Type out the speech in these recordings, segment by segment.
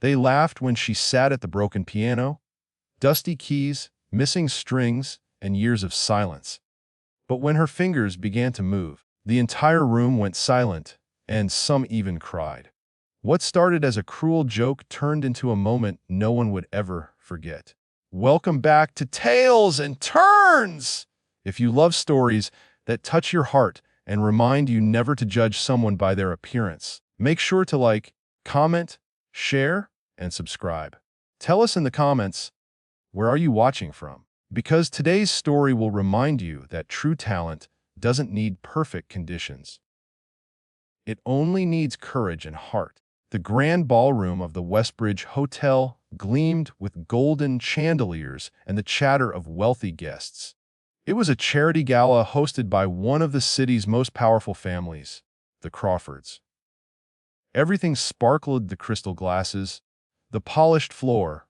They laughed when she sat at the broken piano, dusty keys, missing strings, and years of silence. But when her fingers began to move, the entire room went silent, and some even cried. What started as a cruel joke turned into a moment no one would ever forget. Welcome back to Tales and Turns! If you love stories that touch your heart and remind you never to judge someone by their appearance, make sure to like, comment, share, and subscribe. Tell us in the comments, where are you watching from? Because today's story will remind you that true talent doesn't need perfect conditions. It only needs courage and heart. The grand ballroom of the Westbridge Hotel gleamed with golden chandeliers and the chatter of wealthy guests. It was a charity gala hosted by one of the city's most powerful families, the Crawfords. Everything sparkled: the crystal glasses, the polished floor,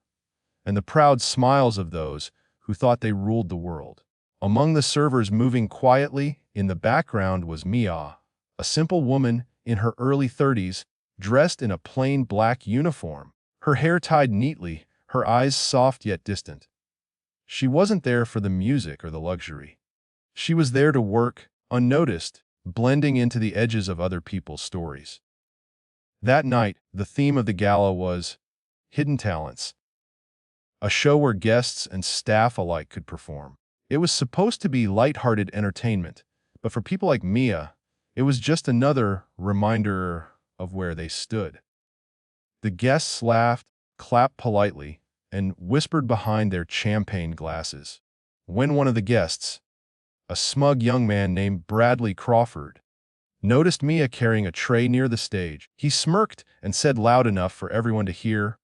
and the proud smiles of those who thought they ruled the world. Among the servers moving quietly in the background was Mia, a simple woman in her early 30s, dressed in a plain black uniform, her hair tied neatly, her eyes soft yet distant. She wasn't there for the music or the luxury. She was there to work, unnoticed, blending into the edges of other people's stories. That night, the theme of the gala was Hidden Talents, a show where guests and staff alike could perform. It was supposed to be lighthearted entertainment, but for people like Mia, it was just another reminder of where they stood. The guests laughed, clapped politely, and whispered behind their champagne glasses. When one of the guests, a smug young man named Bradley Crawford, noticed Mia carrying a tray near the stage, he smirked and said loud enough for everyone to hear,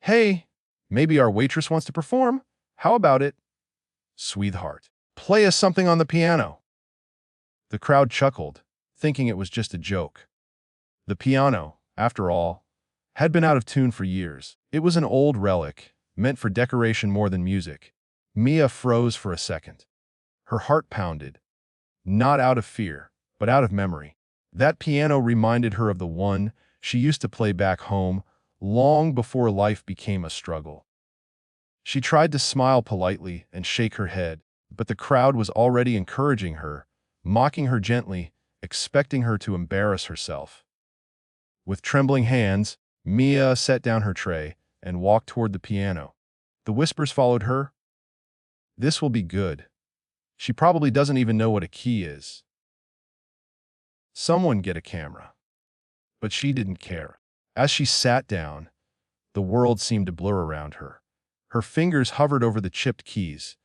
"Hey, maybe our waitress wants to perform? How about it, sweetheart? Play us something on the piano." The crowd chuckled, thinking it was just a joke. The piano, after all, had been out of tune for years. It was an old relic, meant for decoration more than music. Mia froze for a second. Her heart pounded, not out of fear, but out of memory. That piano reminded her of the one she used to play back home, long before life became a struggle. She tried to smile politely and shake her head, but the crowd was already encouraging her, mocking her gently, expecting her to embarrass herself. With trembling hands, Mia set down her tray and walked toward the piano. The whispers followed her. "This will be good. She probably doesn't even know what a key is. Someone get a camera." But she didn't care. As she sat down, the world seemed to blur around her. Her fingers hovered over the chipped keys,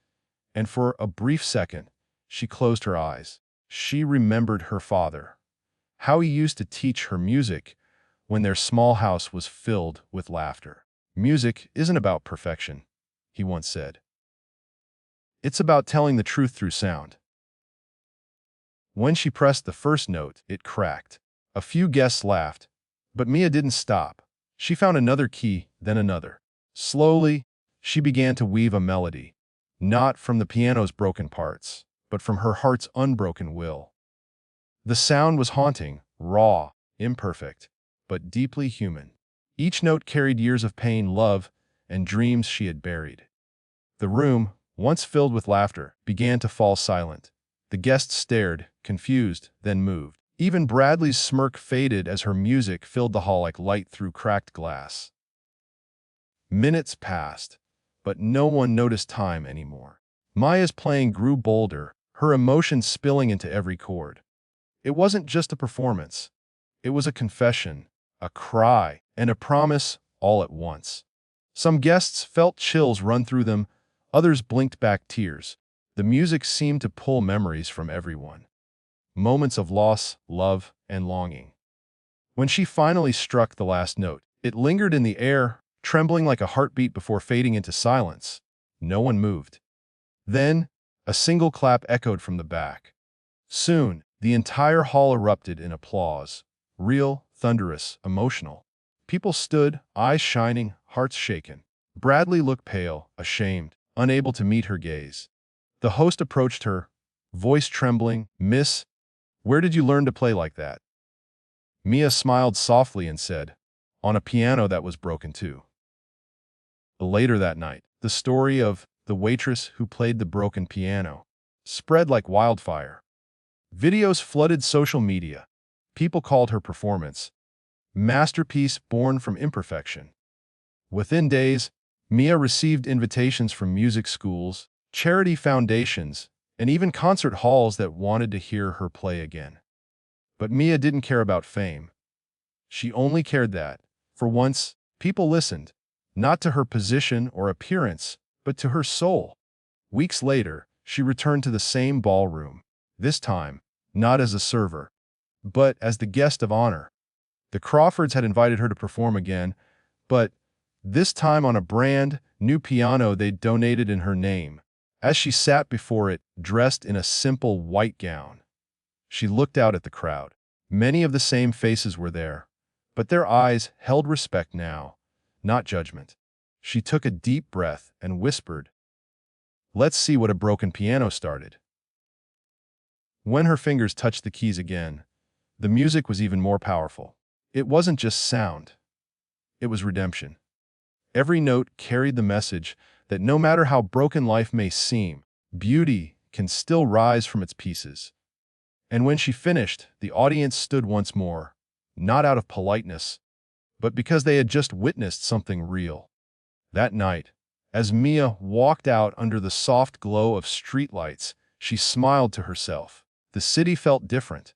and for a brief second, she closed her eyes. She remembered her father, how he used to teach her music when their small house was filled with laughter. "Music isn't about perfection," he once said. "It's about telling the truth through sound." When she pressed the first note, it cracked. A few guests laughed, but Mia didn't stop. She found another key, then another. Slowly, she began to weave a melody, not from the piano's broken parts, but from her heart's unbroken will. The sound was haunting, raw, imperfect, but deeply human. Each note carried years of pain, love, and dreams she had buried. The room, once filled with laughter, began to fall silent. The guests stared, confused, then moved. Even Bradley's smirk faded as her music filled the hall like light through cracked glass. Minutes passed, but no one noticed time anymore. Maya's playing grew bolder, her emotions spilling into every chord. It wasn't just a performance. It was a confession, a cry, and a promise all at once. Some guests felt chills run through them, others blinked back tears. The music seemed to pull memories from everyone. Moments of loss, love, and longing. When she finally struck the last note, it lingered in the air, trembling like a heartbeat before fading into silence. No one moved. Then, a single clap echoed from the back. Soon, the entire hall erupted in applause. Real, thunderous, emotional. People stood, eyes shining, hearts shaken. Bradley looked pale, ashamed, unable to meet her gaze. The host approached her, voice trembling. "Miss, where did you learn to play like that?" Mia smiled softly and said, on a piano that was broken too. Later that night, the story of the waitress who played the broken piano spread like wildfire. Videos flooded social media. People called her performance masterpiece born from imperfection. Within days, Mia received invitations from music schools, charity foundations, and even concert halls that wanted to hear her play again. But Mia didn't care about fame. She only cared that, for once, people listened, not to her position or appearance, but to her soul. Weeks later, she returned to the same ballroom, this time, not as a server, but as the guest of honor. The Crawfords had invited her to perform again, but this time on a brand new piano they'd donated in her name. As she sat before it, dressed in a simple white gown, she looked out at the crowd. Many of the same faces were there, but their eyes held respect now, not judgment. She took a deep breath and whispered, "Let's see what a broken piano started." When her fingers touched the keys again, the music was even more powerful. It wasn't just sound. It was redemption. Every note carried the message that no matter how broken life may seem, beauty can still rise from its pieces. And when she finished, the audience stood once more, not out of politeness, but because they had just witnessed something real. That night, as Mia walked out under the soft glow of streetlights, she smiled to herself. The city felt different.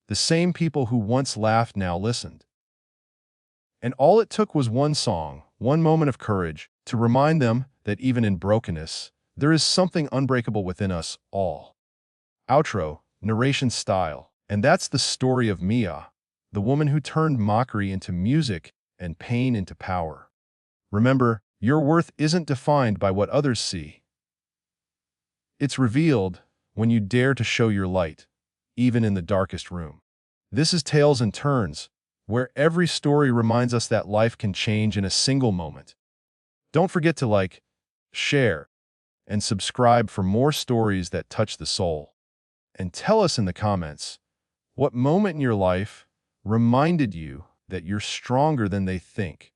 The same people who once laughed now listened. And all it took was one song, one moment of courage, to remind them that even in brokenness, there is something unbreakable within us all. Outro, narration style. And that's the story of Mia, the woman who turned mockery into music and pain into power. Remember, your worth isn't defined by what others see. It's revealed when you dare to show your light, even in the darkest room. This is Tales and Turns, where every story reminds us that life can change in a single moment. Don't forget to like, share, and subscribe for more stories that touch the soul. And tell us in the comments, what moment in your life reminded you that you're stronger than they think?